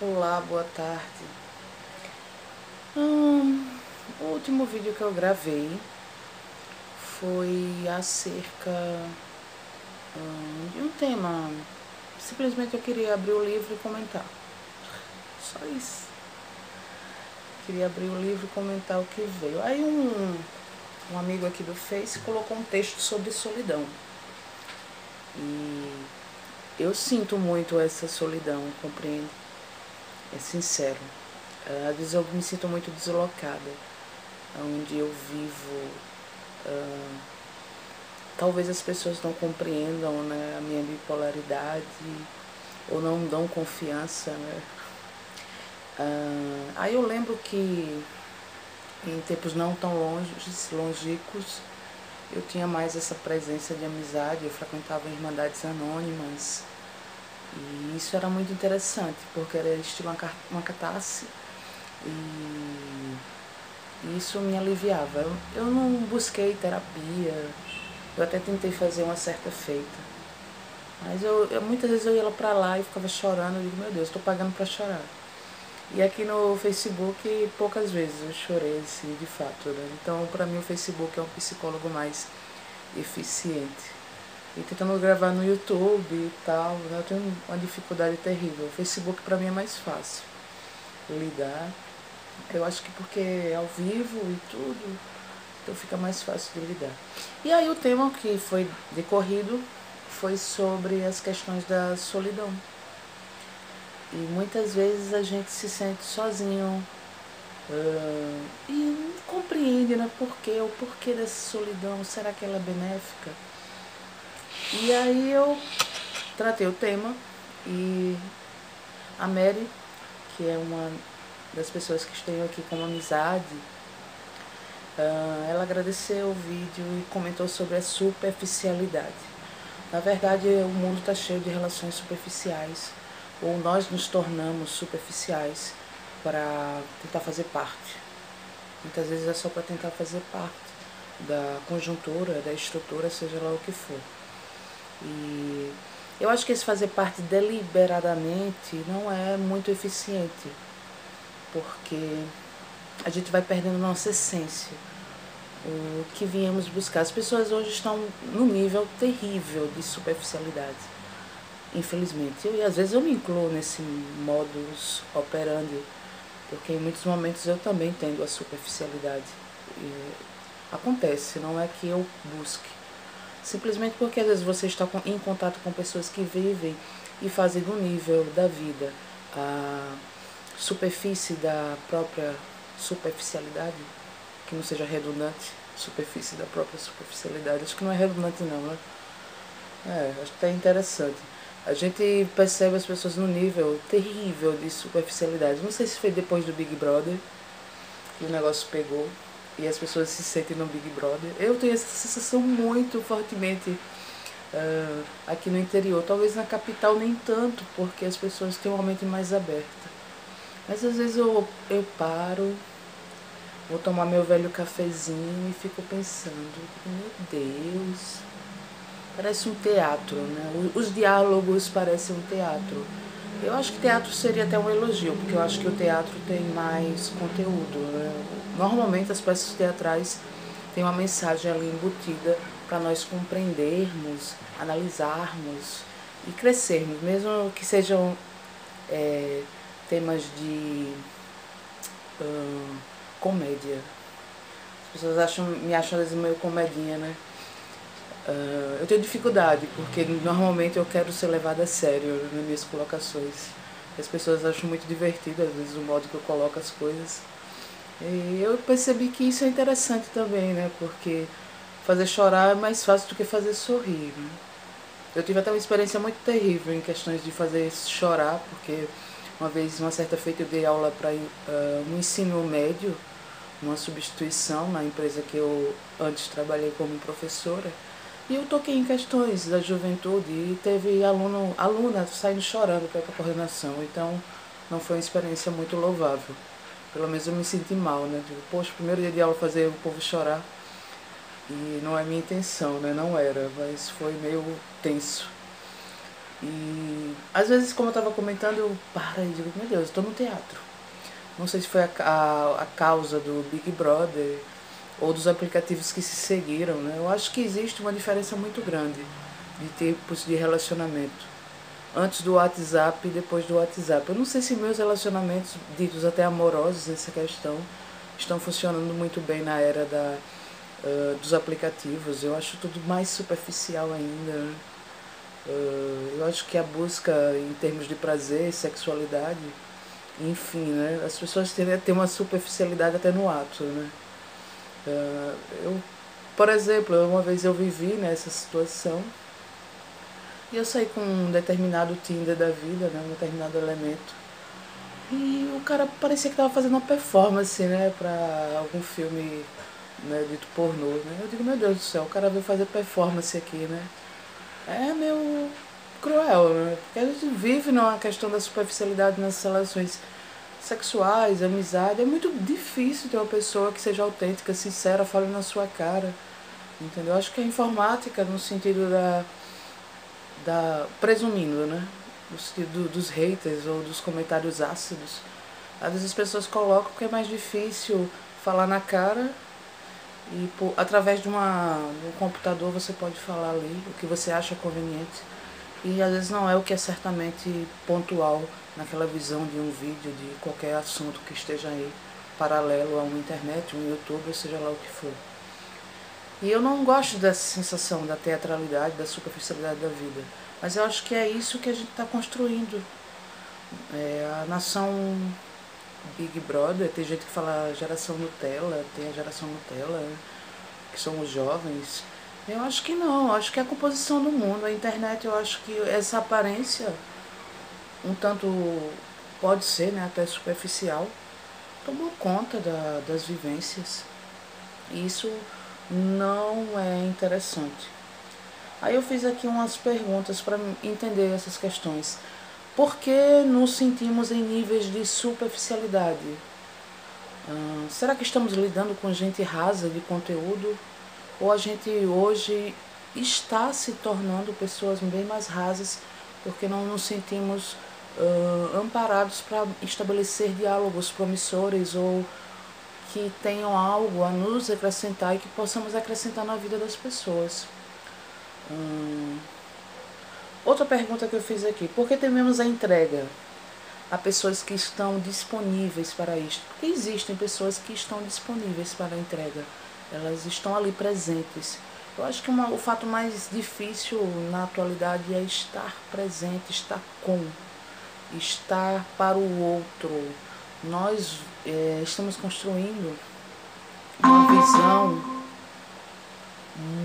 Olá, boa tarde. O último vídeo que eu gravei foi acerca de um tema. Simplesmente eu queria abrir o livro e comentar. Só isso. Queria abrir o livro e comentar o que veio. Aí um amigo aqui do Face colocou um texto sobre solidão. E eu sinto muito essa solidão, compreende? É sincero. Às vezes eu me sinto muito deslocada. Onde eu vivo, talvez as pessoas não compreendam, né, a minha bipolaridade ou não dão confiança, né? Aí eu lembro que em tempos não tão longínquos eu tinha mais essa presença de amizade, eu frequentava irmandades anônimas e isso era muito interessante porque era estilo uma catarse e isso me aliviava. Eu não busquei terapia, eu até tentei fazer uma certa feita, mas muitas vezes eu ia lá pra lá e ficava chorando, eu digo, meu Deus, estou pagando pra chorar. E aqui no Facebook, poucas vezes eu chorei, assim, de fato, né? Então, pra mim, o Facebook é um psicólogo mais eficiente. E tentando gravar no YouTube e tal, né? Eu tenho uma dificuldade terrível. O Facebook, pra mim, é mais fácil lidar. Eu acho que porque é ao vivo e tudo, então fica mais fácil de lidar. E aí o tema que foi decorrido foi sobre as questões da solidão. E muitas vezes a gente se sente sozinho e não compreende, né, o porquê dessa solidão, será que ela é benéfica? E aí eu tratei o tema e a Mary, que é uma das pessoas que tenho aqui como amizade, ela agradeceu o vídeo e comentou sobre a superficialidade. Na verdade, o mundo está cheio de relações superficiais, ou nós nos tornamos superficiais para tentar fazer parte. Muitas vezes é só para tentar fazer parte da conjuntura, da estrutura, seja lá o que for. E eu acho que esse fazer parte deliberadamente não é muito eficiente, porque a gente vai perdendo nossa essência, o que viemos buscar. As pessoas hoje estão num nível terrível de superficialidade, infelizmente. E às vezes eu me incluo nesse modus operandi, porque em muitos momentos eu também tendo a superficialidade. E acontece, não é que eu busque. Simplesmente porque às vezes você está em contato com pessoas que vivem e fazem do nível da vida a superfície da própria superficialidade, que não seja redundante, superfície da própria superficialidade. Acho que não é redundante não, né? Acho que é interessante. A gente percebe as pessoas no nível terrível de superficialidade. Não sei se foi depois do Big Brother que o negócio pegou e as pessoas se sentem no Big Brother. Eu tenho essa sensação muito fortemente aqui no interior. Talvez na capital nem tanto, porque as pessoas têm uma mente mais aberta. Mas às vezes eu paro, vou tomar meu velho cafezinho e fico pensando, meu Deus, parece um teatro, né? Os diálogos parecem um teatro. Eu acho que teatro seria até um elogio, porque eu acho que o teatro tem mais conteúdo, né? Normalmente as peças teatrais têm uma mensagem ali embutida para nós compreendermos, analisarmos e crescermos, mesmo que sejam temas de comédia. As pessoas me acham às vezes meio comedinha, né? Eu tenho dificuldade, porque normalmente eu quero ser levada a sério nas minhas colocações. As pessoas acham muito divertido, às vezes, o modo que eu coloco as coisas. E eu percebi que isso é interessante também, né? Porque fazer chorar é mais fácil do que fazer sorrir, né? Eu tive até uma experiência muito terrível em questões de fazer chorar, porque uma vez, uma certa feita, eu dei aula para um ensino médio, uma substituição na empresa que eu antes trabalhei como professora. E eu toquei em questões da juventude e teve aluna saindo chorando para a coordenação. Então não foi uma experiência muito louvável. Pelo menos eu me senti mal, né? Digo, poxa, primeiro dia de aula fazer o povo chorar. E não é minha intenção, né? Não era, mas foi meio tenso. E Às vezes, como eu estava comentando, eu paro e digo, meu Deus, eu estou no teatro. Não sei se foi a causa do Big Brother ou dos aplicativos que se seguiram, né? Eu acho que existe uma diferença muito grande de tipos de relacionamento. Antes do WhatsApp e depois do WhatsApp. Eu não sei se meus relacionamentos, ditos até amorosos nessa questão, estão funcionando muito bem na era dos aplicativos. Eu acho tudo mais superficial ainda, né? Eu acho que a busca em termos de prazer, sexualidade, enfim, né? As pessoas tendem a ter uma superficialidade até no ato, né? Eu, por exemplo, uma vez eu vivi nessa situação e eu saí com um determinado Tinder da vida, né? Um determinado elemento. E o cara parecia que estava fazendo uma performance, né? Pra algum filme, né, dito pornô, né? Eu digo, meu Deus do céu, o cara veio fazer performance aqui, né? É meio cruel, né? Porque a gente vive numa questão da superficialidade nas relações sexuais, amizade. É muito difícil ter uma pessoa que seja autêntica, sincera, fale na sua cara. Entendeu? Acho que a informática, no sentido presumindo, né? No sentido dos haters ou dos comentários ácidos. Às vezes as pessoas colocam porque é mais difícil falar na cara e através de um computador você pode falar ali o que você acha conveniente. E às vezes não é o que é certamente pontual naquela visão de um vídeo, de qualquer assunto que esteja aí paralelo a uma internet, um YouTube, ou seja lá o que for. E eu não gosto dessa sensação da teatralidade, da superficialidade da vida. Mas eu acho que é isso que a gente está construindo. A nação Big Brother, tem gente que fala geração Nutella, tem a geração Nutella, né, que são os jovens. Eu acho que não, eu acho que é a composição do mundo. A internet, eu acho que essa aparência, um tanto pode ser, né, até superficial, tomou conta das vivências. E isso não é interessante. Aí eu fiz aqui umas perguntas para entender essas questões. Por que nos sentimos em níveis de superficialidade? Será que estamos lidando com gente rasa de conteúdo? Ou a gente hoje está se tornando pessoas bem mais rasas porque não nos sentimos amparados para estabelecer diálogos promissores ou que tenham algo a nos acrescentar e que possamos acrescentar na vida das pessoas? Outra pergunta que eu fiz aqui: por que tememos a entrega a pessoas que estão disponíveis para isto? Porque existem pessoas que estão disponíveis para a entrega, elas estão ali presentes. Eu acho que o fato mais difícil na atualidade é estar presente, estar para o outro. Nós estamos construindo uma visão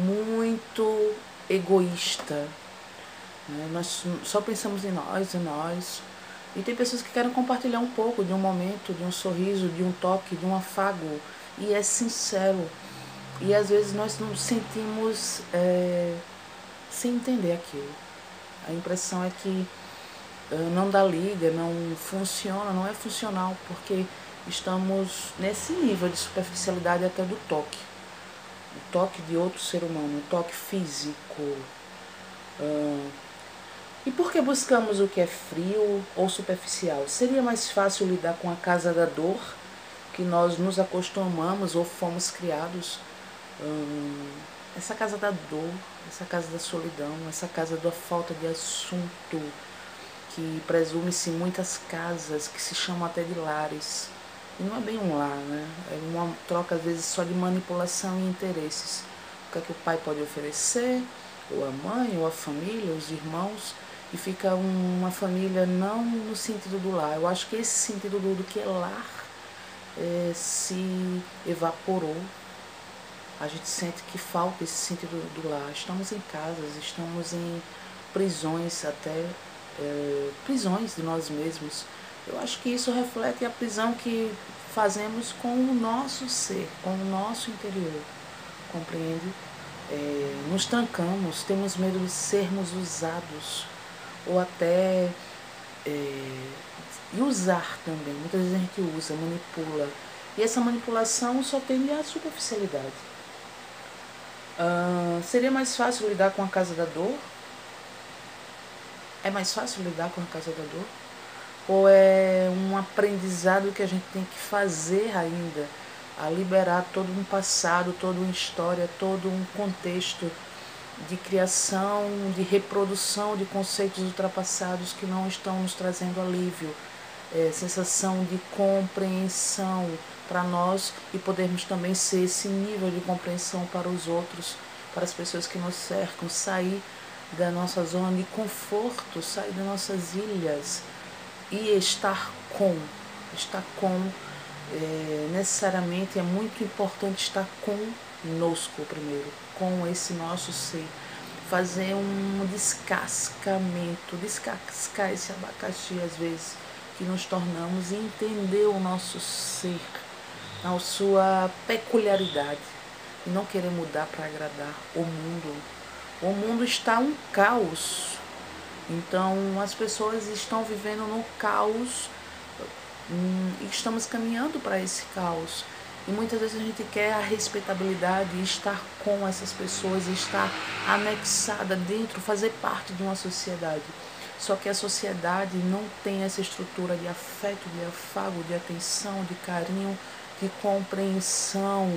muito egoísta, né? Nós só pensamos em nós, em nós. E tem pessoas que querem compartilhar um pouco de um momento, de um sorriso, de um toque, de um afago. E é sincero. E às vezes nós nos sentimos sem entender aquilo. A impressão é que não dá liga, não funciona, não é funcional, porque estamos nesse nível de superficialidade até do toque. O toque de outro ser humano, o toque físico. E por que buscamos o que é frio ou superficial? Seria mais fácil lidar com a casa da dor, que nós nos acostumamos ou fomos criados? Essa casa da dor, essa casa da solidão, essa casa da falta de assunto, que presume-se muitas casas que se chamam até de lares. E não é bem um lar, né? É uma troca, às vezes, só de manipulação e interesses. O que é que o pai pode oferecer, ou a mãe, ou a família, os irmãos, e fica uma família não no sentido do lar. Eu acho que esse sentido do que é lar se evaporou. A gente sente que falta esse sentido do lar. Estamos em casas, estamos em prisões até, prisões de nós mesmos. Eu acho que isso reflete a prisão que fazemos com o nosso ser, com o nosso interior, compreende? Nos trancamos, temos medo de sermos usados, ou até e usar também. Muitas vezes a gente usa, manipula, e essa manipulação só tende à superficialidade. Seria mais fácil lidar com a casa da dor? É mais fácil lidar com a casa da dor? Ou é um aprendizado que a gente tem que fazer ainda, a liberar todo um passado, toda uma história, todo um contexto de criação, de reprodução de conceitos ultrapassados que não estão nos trazendo alívio, sensação de compreensão para nós e podermos também ser esse nível de compreensão para os outros, para as pessoas que nos cercam, sair da nossa zona de conforto, sair das nossas ilhas e estar com necessariamente é muito importante estar conosco primeiro, com esse nosso ser, fazer um descascamento, descascar esse abacaxi às vezes que nos tornamos e entender o nosso ser, a sua peculiaridade e não querer mudar para agradar o mundo. O mundo está um caos, então as pessoas estão vivendo no caos e estamos caminhando para esse caos. E muitas vezes a gente quer a respeitabilidade e estar com essas pessoas, estar anexada dentro, fazer parte de uma sociedade. Só que a sociedade não tem essa estrutura de afeto, de afago, de atenção, de carinho, de compreensão.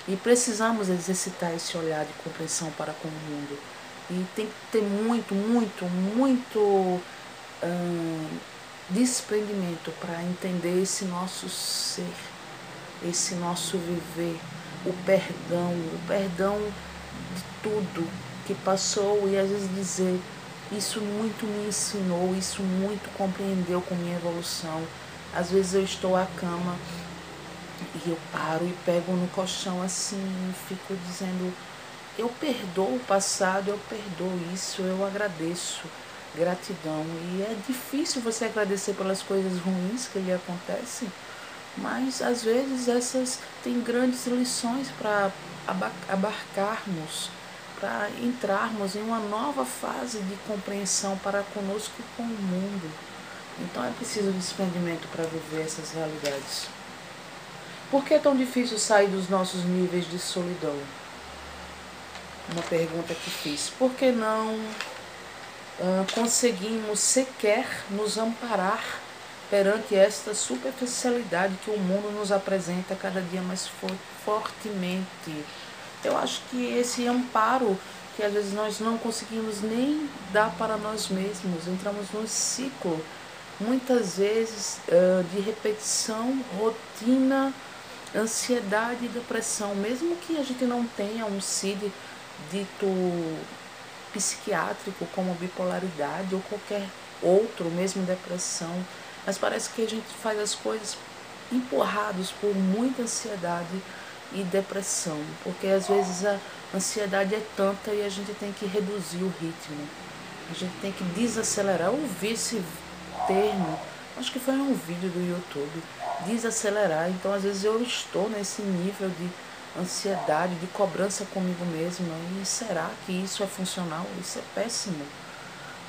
E precisamos exercitar esse olhar de compreensão para com o mundo. E tem que ter muito desprendimento para entender esse nosso ser, esse nosso viver, o perdão de tudo que passou e às vezes dizer, isso muito me ensinou, isso muito compreendeu com minha evolução. Às vezes eu estou à cama e eu paro e pego no colchão assim e fico dizendo, eu perdoo o passado, eu perdoo isso, eu agradeço, gratidão. E é difícil você agradecer pelas coisas ruins que lhe acontecem, mas às vezes essas têm grandes lições para abarcarmos, para entrarmos em uma nova fase de compreensão para conosco e com o mundo. Então é preciso desprendimento para viver essas realidades. Por que é tão difícil sair dos nossos níveis de solidão? Uma pergunta que fiz. Por que não conseguimos sequer nos amparar perante esta superficialidade que o mundo nos apresenta cada dia mais fortemente? Eu acho que esse amparo que às vezes nós não conseguimos nem dar para nós mesmos, entramos num ciclo, muitas vezes de repetição, rotina, ansiedade e depressão, mesmo que a gente não tenha um CID dito psiquiátrico como bipolaridade ou qualquer outro, mesmo depressão, mas parece que a gente faz as coisas empurrados por muita ansiedade e depressão, porque às vezes a ansiedade é tanta e a gente tem que reduzir o ritmo, a gente tem que desacelerar. Eu ouvi esse termo, acho que foi em um vídeo do YouTube, desacelerar. Então às vezes eu estou nesse nível de ansiedade, de cobrança comigo mesma, e será que isso é funcional? Isso é péssimo.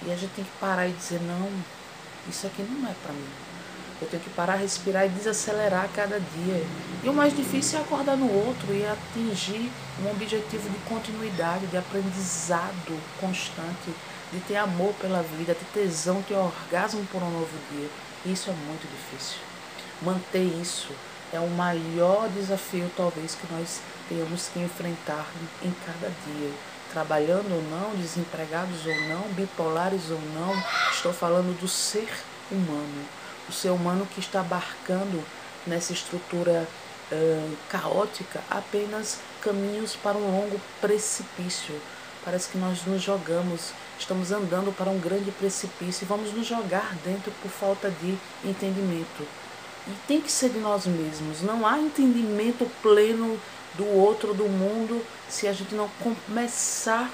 E a gente tem que parar e dizer, não, isso aqui não é para mim. Eu tenho que parar, respirar e desacelerar a cada dia. E o mais difícil é acordar no outro e atingir um objetivo de continuidade, de aprendizado constante, de ter amor pela vida, ter tesão, ter orgasmo por um novo dia. Isso é muito difícil. Manter isso é o maior desafio, talvez, que nós tenhamos que enfrentar em cada dia. Trabalhando ou não, desempregados ou não, bipolares ou não, estou falando do ser humano. O ser humano que está abarcando nessa estrutura caótica apenas caminhos para um longo precipício. Parece que nós nos jogamos, estamos andando para um grande precipício e vamos nos jogar dentro por falta de entendimento. E tem que ser de nós mesmos. Não há entendimento pleno do outro, do mundo, se a gente não começar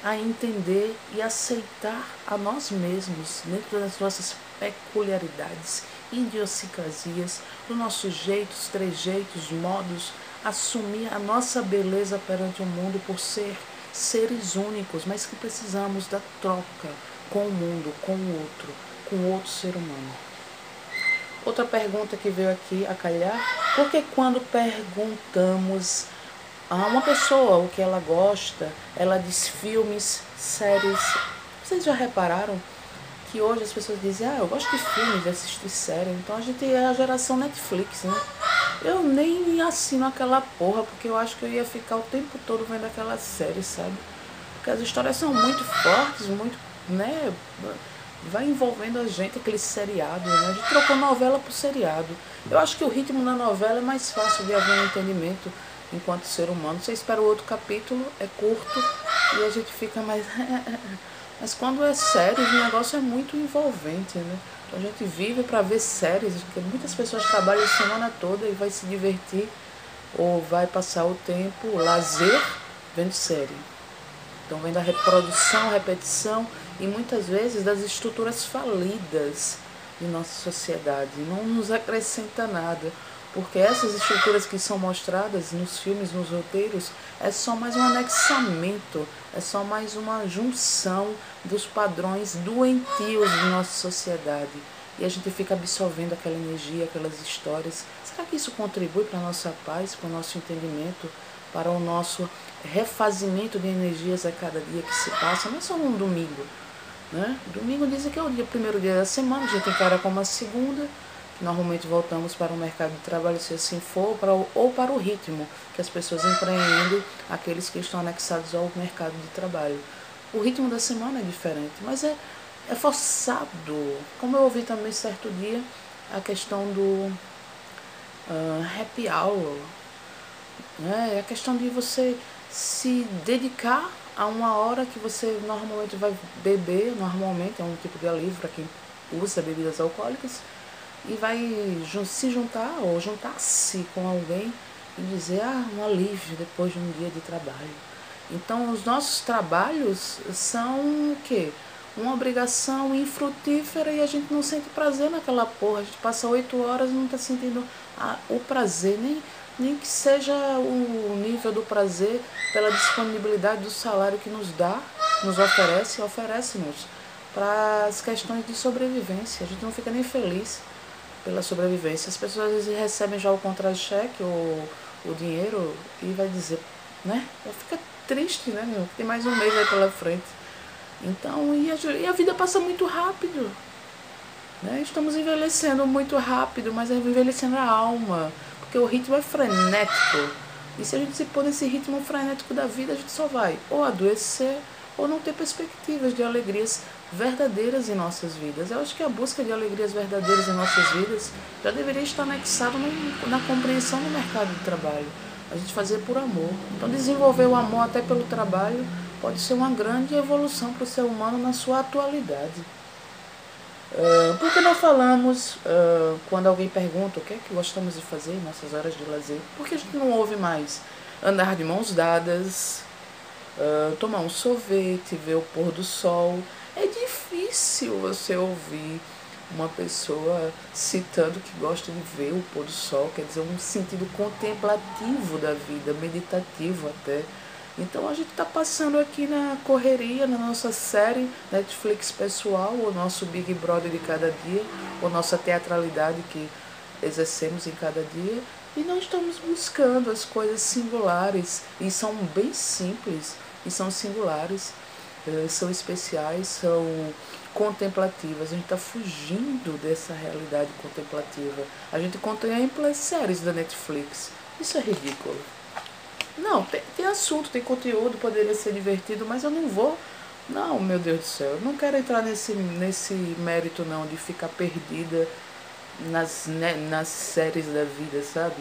a entender e aceitar a nós mesmos, dentro das nossas peculiaridades, idiosincrasias, dos nossos jeitos, trejeitos, modos, assumir a nossa beleza perante o mundo por ser seres únicos, mas que precisamos da troca com o mundo, com o outro ser humano. Outra pergunta que veio aqui a calhar, porque quando perguntamos a uma pessoa o que ela gosta, ela diz filmes, séries, Vocês já repararam que hoje as pessoas dizem, eu gosto de filme, de assistir série, então a gente é a geração Netflix, né? Eu nem assino aquela porra, porque eu acho que eu ia ficar o tempo todo vendo aquela série, sabe? Porque as histórias são muito fortes, muito, né? Vai envolvendo a gente, aquele seriado, né? A gente trocou novela por seriado. Eu acho que o ritmo da novela é mais fácil de haver um entendimento enquanto ser humano. Você espera o outro capítulo, é curto, e a gente fica mais... Mas quando é série, o negócio é muito envolvente, né? Então a gente vive para ver séries, porque muitas pessoas trabalham a semana toda e vai se divertir ou vai passar o tempo, o lazer, vendo série. Então vem da reprodução, repetição e muitas vezes das estruturas falidas de nossa sociedade. Não nos acrescenta nada, porque essas estruturas que são mostradas nos filmes, nos roteiros, é só mais um anexamento, é só mais uma junção dos padrões doentios de nossa sociedade. E a gente fica absorvendo aquela energia, aquelas histórias. Será que isso contribui para a nossa paz, para o nosso entendimento, para o nosso refazimento de energias a cada dia que se passa? Não é só num domingo, né? Domingo dizem que é o primeiro dia da semana, a gente encara como a segunda. Normalmente voltamos para o mercado de trabalho, se assim for, ou para o ritmo que as pessoas empreendem, aqueles que estão anexados ao mercado de trabalho. O ritmo da semana é diferente, mas é forçado. Como eu ouvi também certo dia, a questão do happy hour, né? É a questão de você se dedicar a uma hora que você normalmente vai beber, normalmente é um tipo de alívio para quem usa bebidas alcoólicas, e vai se juntar ou juntar-se com alguém e dizer, um alívio depois de um dia de trabalho. Então os nossos trabalhos são o quê? Uma obrigação infrutífera e a gente não sente prazer naquela porra. A gente passa 8 horas e não está sentindo o prazer, nem que seja o nível do prazer pela disponibilidade do salário que nos dá, nos oferece-nos para as questões de sobrevivência. A gente não fica nem feliz pela sobrevivência. As pessoas às vezes recebem já o contra-cheque ou o dinheiro e vai dizer, né? Fica triste, né, meu? Tem mais um mês aí pela frente. Então, e a vida passa muito rápido, né? Estamos envelhecendo muito rápido, mas é envelhecendo a alma, porque o ritmo é frenético. E se a gente se pôr nesse ritmo frenético da vida, a gente só vai ou adoecer ou não ter perspectivas de alegrias verdadeiras em nossas vidas. Eu acho que a busca de alegrias verdadeiras em nossas vidas já deveria estar anexada na compreensão do mercado de trabalho. A gente fazer por amor. Então desenvolver o amor até pelo trabalho pode ser uma grande evolução para o ser humano na sua atualidade. Por que não falamos, quando alguém pergunta o que é que gostamos de fazer em nossas horas de lazer, por que a gente não ouve mais andar de mãos dadas, tomar um sorvete, ver o pôr do sol? É difícil você ouvir uma pessoa citando que gosta de ver o pôr do sol, quer dizer, um sentido contemplativo da vida, meditativo até. Então a gente está passando aqui na correria, na nossa série Netflix pessoal, o nosso Big Brother de cada dia, a nossa teatralidade que exercemos em cada dia, e nós estamos buscando as coisas singulares, e são bem simples, e são singulares, são especiais, são contemplativas. A gente está fugindo dessa realidade contemplativa. A gente contempla as séries da Netflix. Isso é ridículo. Não, tem assunto, tem conteúdo, poderia ser divertido, mas eu não vou. Não, meu Deus do céu, eu não quero entrar nesse mérito não, de ficar perdida nas séries da vida, sabe?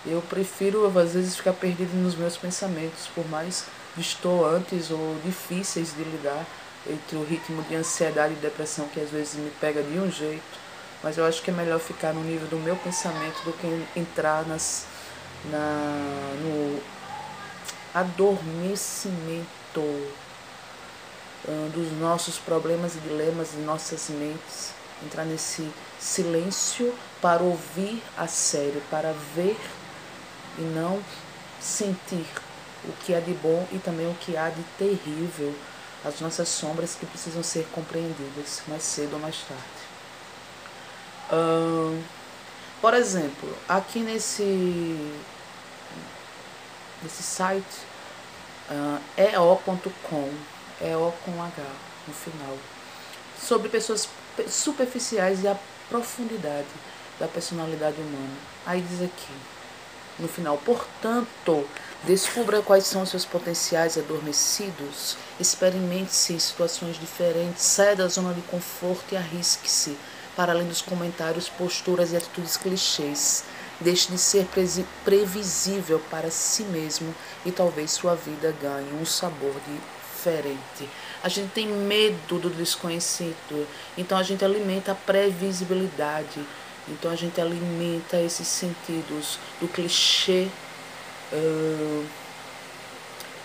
Eu prefiro, às vezes, ficar perdida nos meus pensamentos, por mais distantes ou difíceis de lidar entre o ritmo de ansiedade e depressão que às vezes me pega de um jeito, mas eu acho que é melhor ficar no nível do meu pensamento do que entrar no adormecimento dos nossos problemas e dilemas de nossas mentes, entrar nesse silêncio para ouvir a série, para ver e não sentir o que há de bom e também o que há de terrível, as nossas sombras que precisam ser compreendidas mais cedo ou mais tarde. Por exemplo, aqui nesse site, eo.com, EO com H, no final. Sobre pessoas superficiais e a profundidade da personalidade humana. Aí diz aqui, no final, portanto, descubra quais são seus potenciais adormecidos, experimente-se em situações diferentes, saia da zona de conforto e arrisque-se, para além dos comentários, posturas e atitudes clichês. Deixe de ser previsível para si mesmo e talvez sua vida ganhe um sabor diferente. A gente tem medo do desconhecido, então a gente alimenta a previsibilidade. Então a gente alimenta esses sentidos do clichê,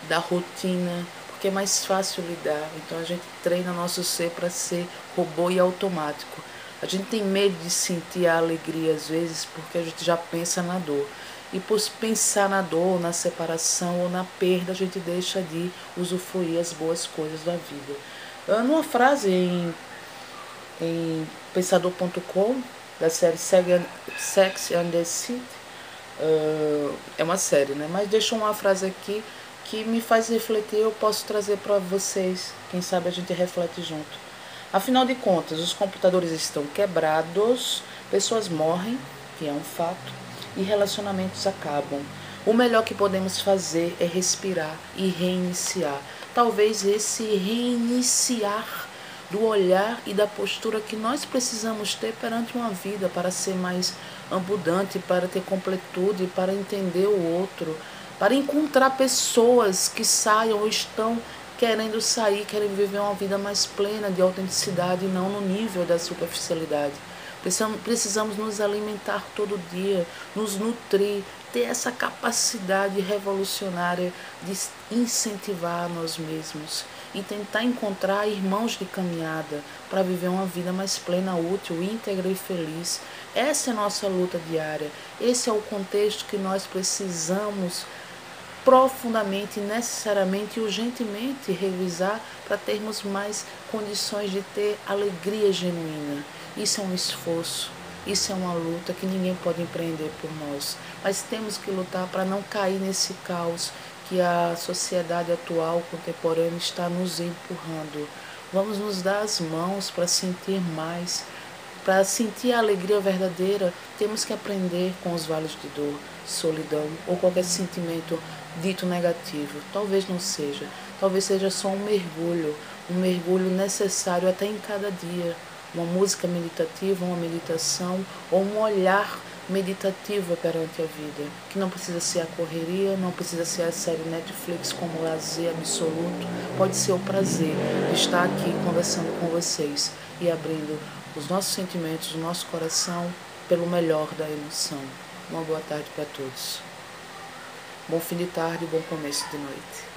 da rotina, porque é mais fácil lidar. Então a gente treina nosso ser para ser robô e automático. A gente tem medo de sentir a alegria às vezes porque a gente já pensa na dor. E por pensar na dor, na separação ou na perda, a gente deixa de usufruir as boas coisas da vida. Numa frase em pensador.com, da série Sex and the City, é uma série, né? Mas deixa uma frase aqui que me faz refletir, eu posso trazer para vocês, quem sabe a gente reflete junto. Afinal de contas, os computadores estão quebrados, pessoas morrem, que é um fato, e relacionamentos acabam. O melhor que podemos fazer é respirar e reiniciar. Talvez esse reiniciar do olhar e da postura que nós precisamos ter perante uma vida para ser mais abundante, para ter completude, para entender o outro, para encontrar pessoas que saiam ou estão querendo sair, querem viver uma vida mais plena de autenticidade e não no nível da superficialidade. Precisamos nos alimentar todo dia, nos nutrir, ter essa capacidade revolucionária de incentivar a nós mesmos e tentar encontrar irmãos de caminhada para viver uma vida mais plena, útil, íntegra e feliz. Essa é a nossa luta diária. Esse é o contexto que nós precisamos profundamente, necessariamente e urgentemente revisar para termos mais condições de ter alegria genuína. Isso é um esforço, isso é uma luta que ninguém pode empreender por nós, mas temos que lutar para não cair nesse caos que a sociedade atual, contemporânea, está nos empurrando. Vamos nos dar as mãos para sentir mais. Para sentir a alegria verdadeira, temos que aprender com os vales de dor, solidão ou qualquer sentimento dito negativo. Talvez não seja, talvez seja só um mergulho necessário até em cada dia. Uma música meditativa, uma meditação ou um olhar meditativo perante a vida, que não precisa ser a correria, não precisa ser a série Netflix como lazer absoluto, pode ser o prazer de estar aqui conversando com vocês e abrindo os nossos sentimentos, o nosso coração pelo melhor da emoção. Uma boa tarde para todos. Bom fim de tarde e bom começo de noite.